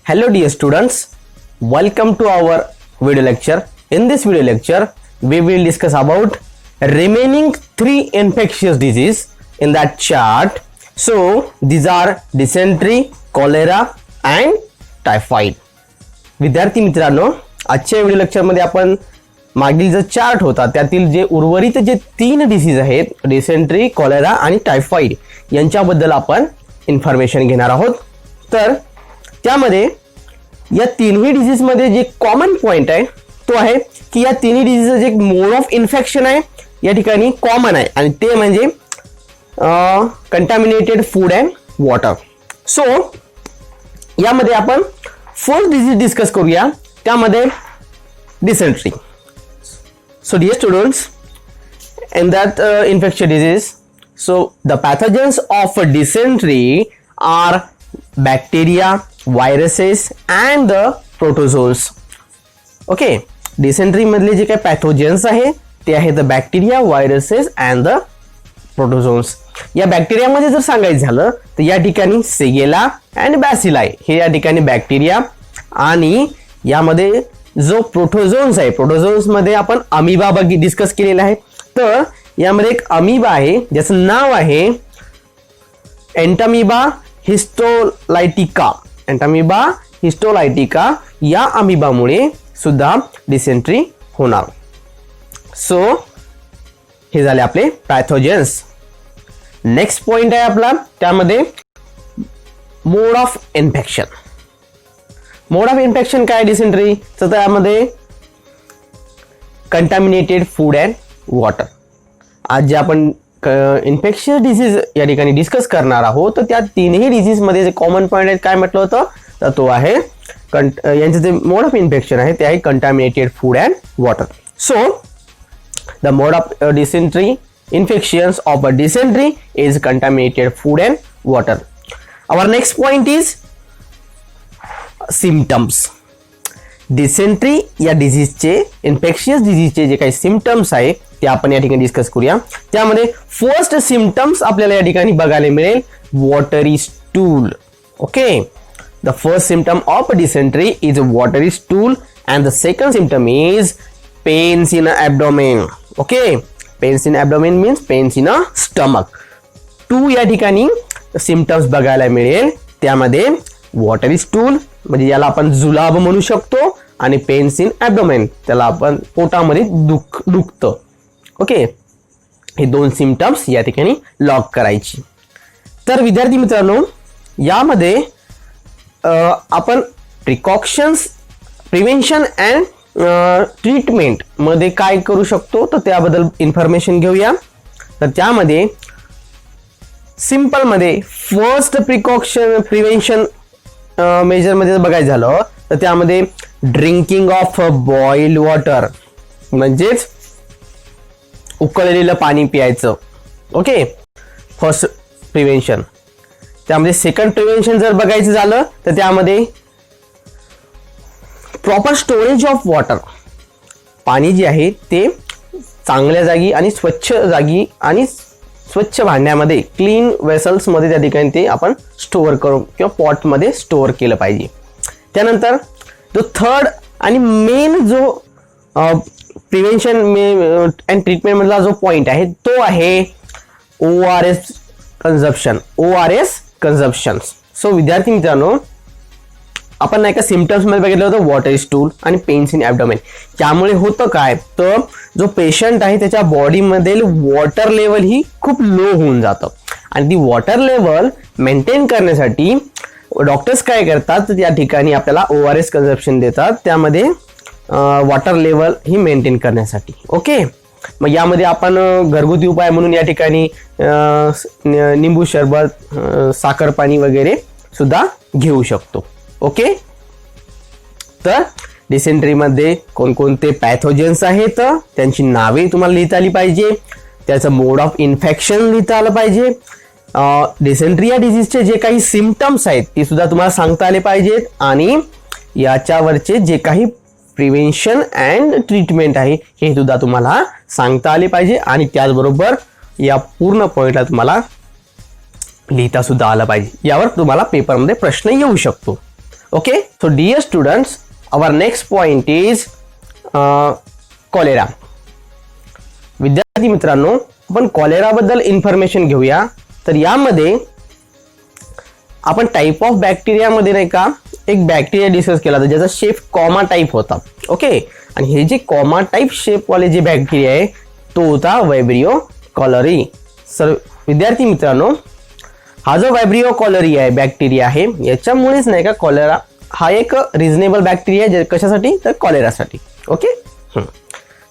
Hello dear students, welcome to our video lecture. In this video lecture, we will discuss about remaining 3 infectious disease in that chart. So these are dysentery, cholera and typhoid. विद्यार्थी मित्रांनो, आजच्या video lecture मध्ये आपण मागील जो chart होता त्यातील जे उर्वरित जे 3 डिसीज आहेत डिसेंट्री, कॉलेरा आणि टायफॉइड यांच्याबद्दल आपण इन्फॉर्मेशन घेणार आहोत. तर त्यामध्ये या तिन्ही डिसीज मध्ये जे कॉमन पॉइंट आहे तो आहे की या तिन्ही डिसीजचं जे मोड ऑफ इन्फेक्शन आहे या ठिकाणी कॉमन आहे आणि ते म्हणजे contaminated food and water. So यामध्ये आपण फर्स्ट डिसीज डिस्कस करूया, त्यामध्ये dysentery. So dear students, in that infectious disease, so the pathogens of dysentery are bacteria, viruses and the protozoans. Okay, dysentery मधले जे काही pathogens आहे ते आहेत the bacteria, viruses and the protozoans. या bacteria मध्ये जर सांगायचं झालं तर या ठिकाणी सेगेला आणि बॅसिलाई हे या ठिकाणी बॅक्टेरिया आणि यामध्ये जो प्रोटोझोन्स आहे, प्रोटोझोन्स मध्ये आपण अमिबा डिस्कस केलेला आहे. तर यामध्ये एक अमिबा आहे ज्याचं नाव आहे एंटामिबा हिस्टोलायटिका. एंटामिबा हिस्टोलायटिका या अमिबामुळे सुद्धा डिसेंट्री होणार. सो हे झाले आपले पॅथोजेन्स. नेक्स्ट पॉइंट आहे आपला, त्यामध्ये mode of infection. Mode of infection काय डिसेंट्री, तर त्यामध्ये कंटॅमिनेटेड फूड अँड वॉटर. आज जे आपण इन्फेक्शियस डिसीज या ठिकाणी डिस्कस करणार आहोत तर त्या तिन्ही डिसीज मध्ये जे कॉमन पॉइंट आहे काय म्हटलं होतं तर तो आहे यांचे जे मोड ऑफ इन्फेक्शन आहे ते आहे contaminated food and water. So the mode of dysentery infections of a dysentery is contaminated food and water. Our next point is symptoms. Dysentery या डिसीजचे, इन्फेक्शियस डिसीजचे जे काही सिम्पटम्स आहे ते आपण या ठिकाणी डिस्कस करूया. त्यामध्ये फर्स्ट सिम्पटम्स आपल्याला या ठिकाणी बघायला मिळेल watery stool. Okay, the first symptom of dysentery is watery stool and the second symptom is pains in abdomen. Okay, pains in abdomen means pains in a stomach. 2 या ठिकाणी symptoms बघायला मिळेल, त्यामध्ये वॉटरी स्टूल म्हणजे याला आपण जुलाब म्हणू शकतो आणि पेन्स इन ॲब्डोमेन त्याला आपण पोटामध्ये दुखतं. ओके, हे 2 सिम्पटम्स या ठिकाणी लॉक करायची. तर विद्यार्थी मित्रांनो, यामध्ये आपण प्रिकॉशन्स, प्रिव्हेन्शन अँड ट्रीटमेंट मध्ये काय करू शकतो तर त्याबद्दल इन्फॉर्मेशन घेऊया. तर त्यामध्ये सिंपल मध्ये फर्स्ट प्रिकॉशन प्रिव्हेन्शन मेजर मध्ये बघायचं झालं तर त्यामध्ये ड्रिंकिंग ऑफ बॉइल्ड वॉटर म्हणजेच उकळलेलं पाणी पियायचं. Okay, first prevention. त्यामध्ये सेकंड प्रिव्हेन्शन जर बघायचं झालं तर त्यामध्ये प्रॉपर स्टोरेज ऑफ वॉटर. पाणी जे आहे ते चांगल्या जागी आणि स्वच्छ जागी आणि स्वच्छ भांड्यामध्ये, क्लीन वेसल्स मध्ये त्या ठिकाणी ते आपण स्टोअर करू किंवा पॉट मध्ये स्टोअर केलं पाहिजे. त्यानंतर जो थर्ड आणि मेन जो प्रिव्हेन्शन अँड ट्रीटमेंट मधला जो पॉइंट आहे तो आहे ORS consumption. ORS consumption. So विद्यार्थी मित्रांनो, आपण नाही का सिम्पटम्स मध्ये बघितलं होतं वॉटरी स्टूल आणि पेन्स इन ॲब्डोमेन. त्यामुळे होतं काय तर जो पेशंट आहे त्याच्या बॉडीमधील वॉटर लेवल ही खूप लो होऊन जातं आणि ती वॉटर लेवल मेंटेन करण्यासाठी डॉक्टर्स काय करतात तर त्या ठिकाणी आपल्याला ORS कन्झम्पशन देतात, त्यामध्ये वॉटर लेवल ही मेंटेन करण्यासाठी. ओके, मग यामध्ये आपण घरगुती उपाय म्हणून या ठिकाणी निंबू सरबत, साखर पाणी वगैरे सुद्धा घेऊ शकतो. ओके, तर डिसेंट्री मध्ये कोणकोणते पॅथोजेन्स आहेत त्यांची नावे तुम्हाला लिहिता आली पाहिजे, त्याचं मोड ऑफ इन्फेक्शन लिहिता आलं पाहिजे, डिसेंट्री या डिसीजचे जे काही सिम्पटम्स आहेत ते सुद्धा तुम्हाला सांगता आले पाहिजेत आणि याच्यावरचे जे काही प्रिव्हेन्शन अँड ट्रीटमेंट आहे हे सुद्धा तुम्हाला सांगता आले पाहिजे आणि त्याचबरोबर या पूर्ण पॉइंटला तुम्हाला लिहिता सुद्धा आलं पाहिजे. यावर तुम्हाला पेपरमध्ये प्रश्न येऊ शकतो. Okay, so dear students, our next point is cholera. विद्यार्थी मित्रांनो, आपण कॉलेरा बद्दल इन्फॉर्मेशन घेऊया. तर यामध्ये आपण टाइप ऑफ बॅक्टेरिया मध्ये नाही का एक बॅक्टेरिया डिस्कस केला होता ज्याचा शेप कॉमा टाइप होता. ओके, आणि हे जे कॉमा टाइप शेप वाले जे बॅक्टेरिया आहे तो होता व्हायब्रियो कॉलरी. सर विद्यार्थी मित्रांनो, हा जो व्हायब्रियो कॉलरी आहे बॅक्टेरिया आहे याच्यामुळेच नाही का कॉलेरा हा एक रिजनेबल बॅक्टेरिया आहे. कशासाठी? तर कॉलेरासाठी. ओके,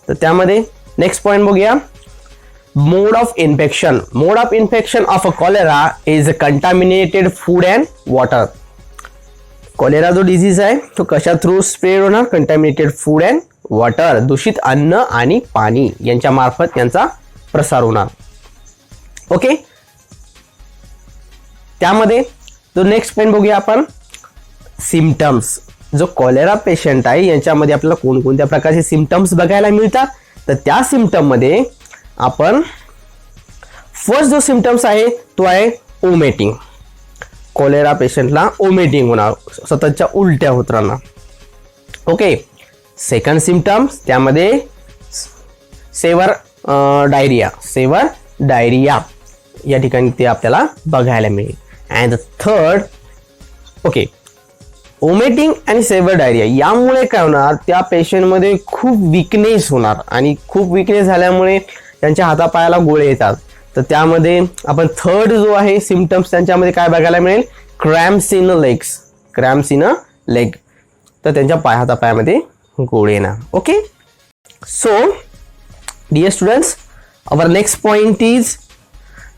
तर त्यामध्ये नेक्स्ट पॉइंट बघूया. Mode of infection. Mode of infection of a cholera is contaminated food and water. Cholera जो डिझीज आहे तो कशा थ्रू स्प्रेड होणार? Contaminated food and water. दूषित अन्न आणि पाणी यांच्या मार्फत यांचा प्रसार होणार. ओके, त्यामध्ये जो नेक्स्ट पॉइंट बघूया आपण, सिम्पटम्स. जो कॉलेरा पेशंट आहे यांच्यामध्ये आपल्याला कोणकोणत्या प्रकारचे सिम्पटम्स बघायला मिळतात? तर त्या सिम्पटम मध्ये आपण फर्स्ट जो सिम्पटम्स आहे तो आहे ओमेटिंग. कॉलेरा पेशंटला ओमेटिंग होणार, सततच्या उलट्या होत राहणार. ओके, सेकंड सिम्पटम्स त्यामध्ये सेवर डायरिया. सेवर डायरिया या ठिकाणी ते आपल्याला बघायला मिळेल. अँड थर्ड, ओके, ओमेटिंग आणि सेवर डायरिया यामुळे काय होणार? त्या पेशंटमध्ये खूप विकनेस होणार आणि खूप विकनेस झाल्यामुळे त्यांच्या हातापायाला गोळे येतात. तर त्यामध्ये आपण थर्ड जो आहे सिम्पटम्स त्यांच्यामध्ये काय बघायला मिळेल? Cramps in legs. Cramps in leg. तर त्यांच्या हातापायामध्ये गोळे येणार. Okay, so dear students, our next point is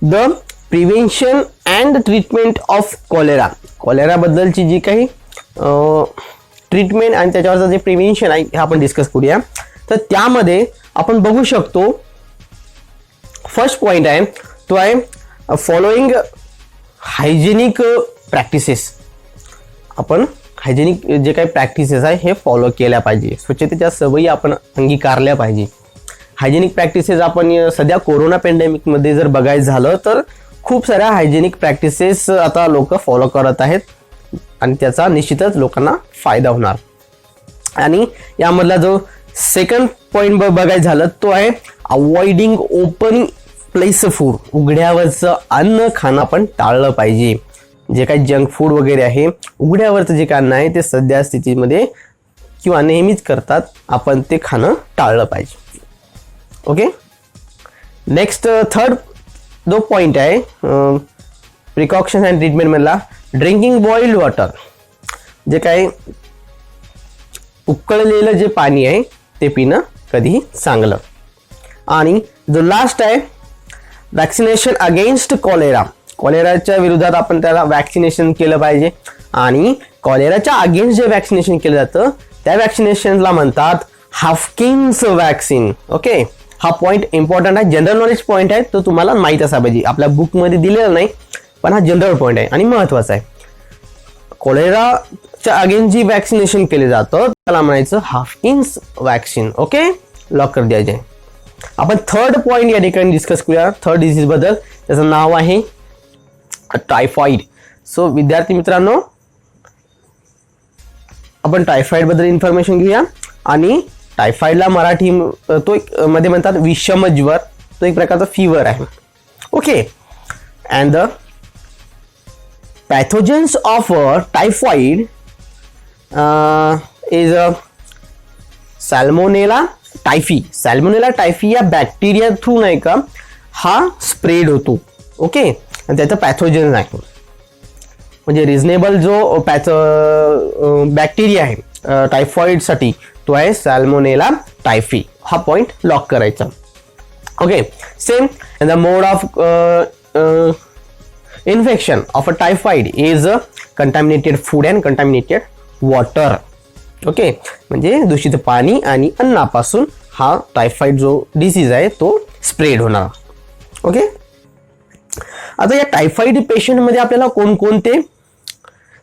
the prevention and treatment of cholera. Cholera बद्दलची जी काही ट्रीटमेंट आणि त्याच्यावरचं जे प्रिव्हेन्शन आहे हे आपण डिस्कस करूया. तर त्यामध्ये आपण बघू शकतो फर्स्ट पॉइंट आहे तो आहे फॉलोइंग हायजेनिक प्रॅक्टिसेस. आपण हायजेनिक जे काही प्रॅक्टिसेस आहे हे फॉलो केल्या पाहिजे. स्वच्छतेच्या सवयी आपण अंगीकारल्या पाहिजे. हायजेनिक प्रॅक्टिसेस आपण सध्या कोरोना पॅन्डेमिकमध्ये जर बघायचं झालं तर खूप साऱ्या हायजेनिक प्रॅक्टिसेस आता लोक फॉलो करत आहेत आणि त्याचा निश्चितच लोकांना फायदा होणार. आणि यामधला जो सेकंड पॉइंट बघायचं झालं तो आहे अवॉइडिंग ओपन प्लेस फूड. उघड्यावरचं अन्न खाणं आपण टाळलं पाहिजे. जे काही जंक फूड वगैरे आहे, उघड्यावरचं जे काही अन्न आहे ते सध्या स्थितीमध्ये किंवा नेहमीच करतात, आपण ते खाणं टाळलं पाहिजे. ओके, नेक्स्ट थर्ड जो पॉइंट आहे प्रिकॉशन अँड ट्रीटमेंट मधला ड्रिंकिंग बॉइल्ड वॉटर. जे काही उकळलेलं जे पाणी आहे ते पिणं कधीही चांगलं. आणि जो लास्ट आहे वॅक्सिनेशन अगेन्स्ट कॉलेरा. कॉलेराच्या विरोधात आपण त्याला वॅक्सिनेशन केलं पाहिजे. आणि कॉलेराच्या अगेन्स्ट जे वॅक्सिनेशन केलं जातं त्या वॅक्सिनेशनला म्हणतात हाफकिन्स वॅक्सिन. ओके, हा पॉइंट इम्पॉर्टंट आहे, जनरल नॉलेज पॉइंट आहे, तो तुम्हाला माहित असायला पाहिजे. आपल्या बुकमध्ये दिलेला नाही पण हा जनरल पॉइंट आहे आणि महत्वाचा आहे. कॉलेराच्या अगेन्स्ट जी वॅक्सिनेशन केले जातं त्याला म्हणायचं हाफकिन्स वॅक्सिन. ओके, लॉक कर द्यायचे. आपण थर्ड पॉइंट या ठिकाणी डिस्कस करूया थर्ड डिसीज बद्दल. त्याचं नाव आहे टायफॉइड. सो विद्यार्थी मित्रांनो, आपण टायफॉइड बद्दल इन्फॉर्मेशन घेऊया. आणि टायफॉइडला मराठी तो एक मध्ये म्हणतात विषम ज्वर. तो एक प्रकारचा फीवर आहे. Okay, and the pathogens of typhoid is salmonella typhi. salmonella typhi या बॅक्टेरिया थ्रू नाही का हा स्प्रेड होतो. ओके, आणि त्याचं पॅथोजन आहे म्हणजे रिजनेबल जो बॅक्टेरिया आहे टायफॉइड साठी तो आहे सॅल्मोनेला टायफी. हा पॉइंट लॉक करायचा. Okay, same the mode of infection of a typhoid is contaminated food and contaminated water. Okay, म्हणजे दूषित पाणी आणि अन्नापासून हा टायफॉइड जो डिसीज आहे तो स्प्रेड होणार. ओके, आता या टायफॉइड पेशंट मध्ये आपल्याला कोणकोणते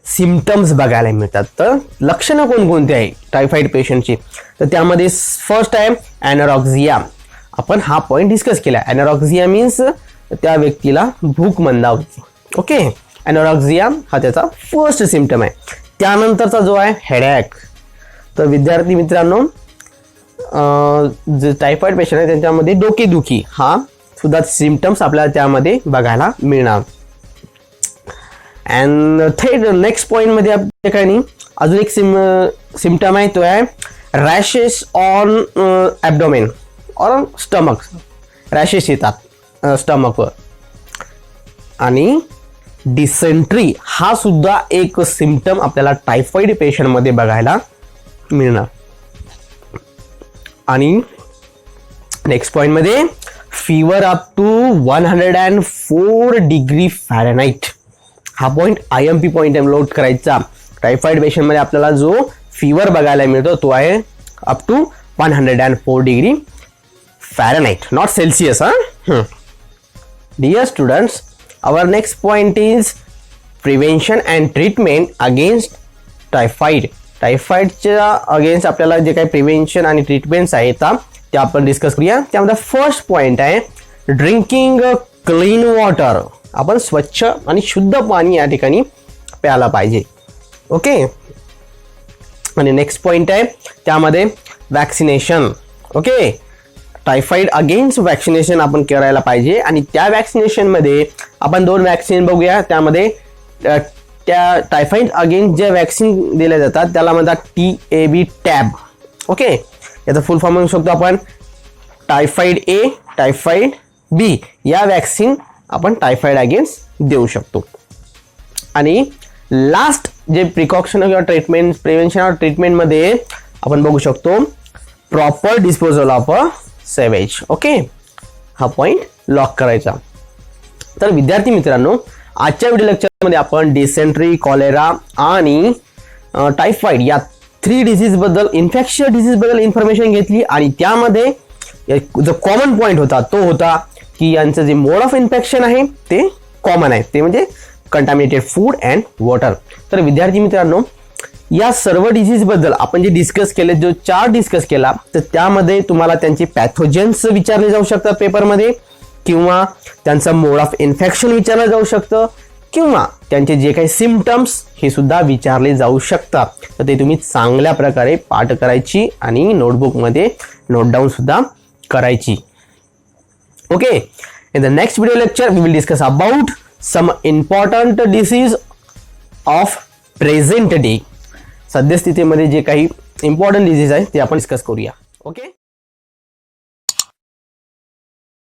सिम्पटम्स बघायला मिळतात? तर लक्षणं कोणकोणती आहे टायफॉइड पेशंटची? तर त्यामध्ये फर्स्ट आहे ॲनॉरेक्सिया. आपण हा पॉइंट डिस्कस केला. ॲनॉरेक्सिया मीन्स त्या व्यक्तीला भूक मंदावते. ओके, ॲनॉरेक्सिया हा त्याचा फर्स्ट सिम्पटम आहे. त्यानंतरचा जो आहे हेडॅक. तर विद्यार्थी मित्रांनो, जे टायफॉइड पेशंट आहे त्यांच्यामध्ये डोकेदुखी हा सुद्धा सिम्पटम्स आपल्याला त्यामध्ये बघायला मिळणार. अँड थेट नेक्स्ट पॉईंटमध्ये आपल्या काही नाही, अजून एक सिम्पटम आहे, तो आहे rashes on abdomen or stomach. Rashes येतात स्टमकवर. आणि डिसेंट्री हा सुद्धा एक सिम्पटम आपल्याला टायफॉइड पेशंटमध्ये बघायला मिळणार. आणि नेक्स्ट पॉईंटमध्ये fever up to 104 degree Fahrenheit. हा पॉईंट IMP पॉईंट नोट करायचा. टायफॉइड पेशंटमध्ये आपल्याला जो फीवर बघायला मिळतो तो आहे up to 104 degree Fahrenheit, not Celsius. Dear students, our next point is prevention and treatment against typhoid. टायफॉइडच्या अगेन्स्ट आपल्याला जे काही प्रिव्हेन्शन आणि ट्रीटमेंट्स आहेत ते आपण डिस्कस करूया. त्यामध्ये फर्स्ट पॉइंट आहे ड्रिंकिंग क्लीन वॉटर. आपण स्वच्छ आणि शुद्ध पाणी या ठिकाणी प्यायला पाहिजे. ओके. आणि नेक्स्ट पॉइंट आहे त्यामध्ये vaccination. Okay. Typhoid against vaccination आपण करायला पाहिजे. आणि त्या वॅक्सिनेशनमध्ये आपण 2 वॅक्सिन बघूया. त्यामध्ये त्या टायफॉइड अगेन्स्ट जे वॅक्सिन दिल्या जातात त्याला म्हणतात TAB टॅब. ओके. याचा फुल फॉर्म म्हणू शकतो आपण टायफॉइड A, टायफॉइड B या वॅक्सिन आपण टायफॉइड अगेन्स्ट देऊ शकतो. आणि लास्ट जे प्रिकॉशन किंवा ट्रीटमेंट, प्रिव्हेन्शन और ट्रीटमेंटमध्ये आपण बघू शकतो proper disposal of sewage. Okay. हा पॉइंट लॉक करायचा. तर विद्यार्थी मित्रांनो, आजच्या व्हिडिओ लेक्चरमध्ये आपण डिसेंट्री, कॉलेरा आणि टायफॉइड या 3 डिसीज बद्दल, इन्फेक्शियस डिसीज बद्दल इन्फॉर्मेशन घेतली. आणि त्यामध्ये जो कॉमन पॉइंट होता तो होता की यांचं जे मोड ऑफ इन्फेक्शन आहे ते कॉमन आहे, ते म्हणजे कंटॅमिनेटेड फूड अँड वॉटर. तर विद्यार्थी मित्रांनो, या सर्व डिसीज बद्दल आपण जे डिस्कस केले, जो 4 डिस्कस केला, तर त्यामध्ये तुम्हाला त्यांचे पॅथोजेन्स विचारले जाऊ शकतात पेपरमध्ये, किंवा त्यांचं मोड ऑफ इन्फेक्शन विचारलं जाऊ शकतं, किंवा त्यांचे जे काही सिम्पटम्स हे सुद्धा विचारले जाऊ शकतात. तर ते तुम्ही चांगल्या प्रकारे पाठ करायची आणि नोटबुकमध्ये नोट डाऊन सुद्धा करायची. Okay. In the next video lecture we will discuss about some important disease of present day. सद्यस्थितीमध्ये जे काही इम्पॉर्टंट डिसीज आहे ते आपण डिस्कस करूया. ओके.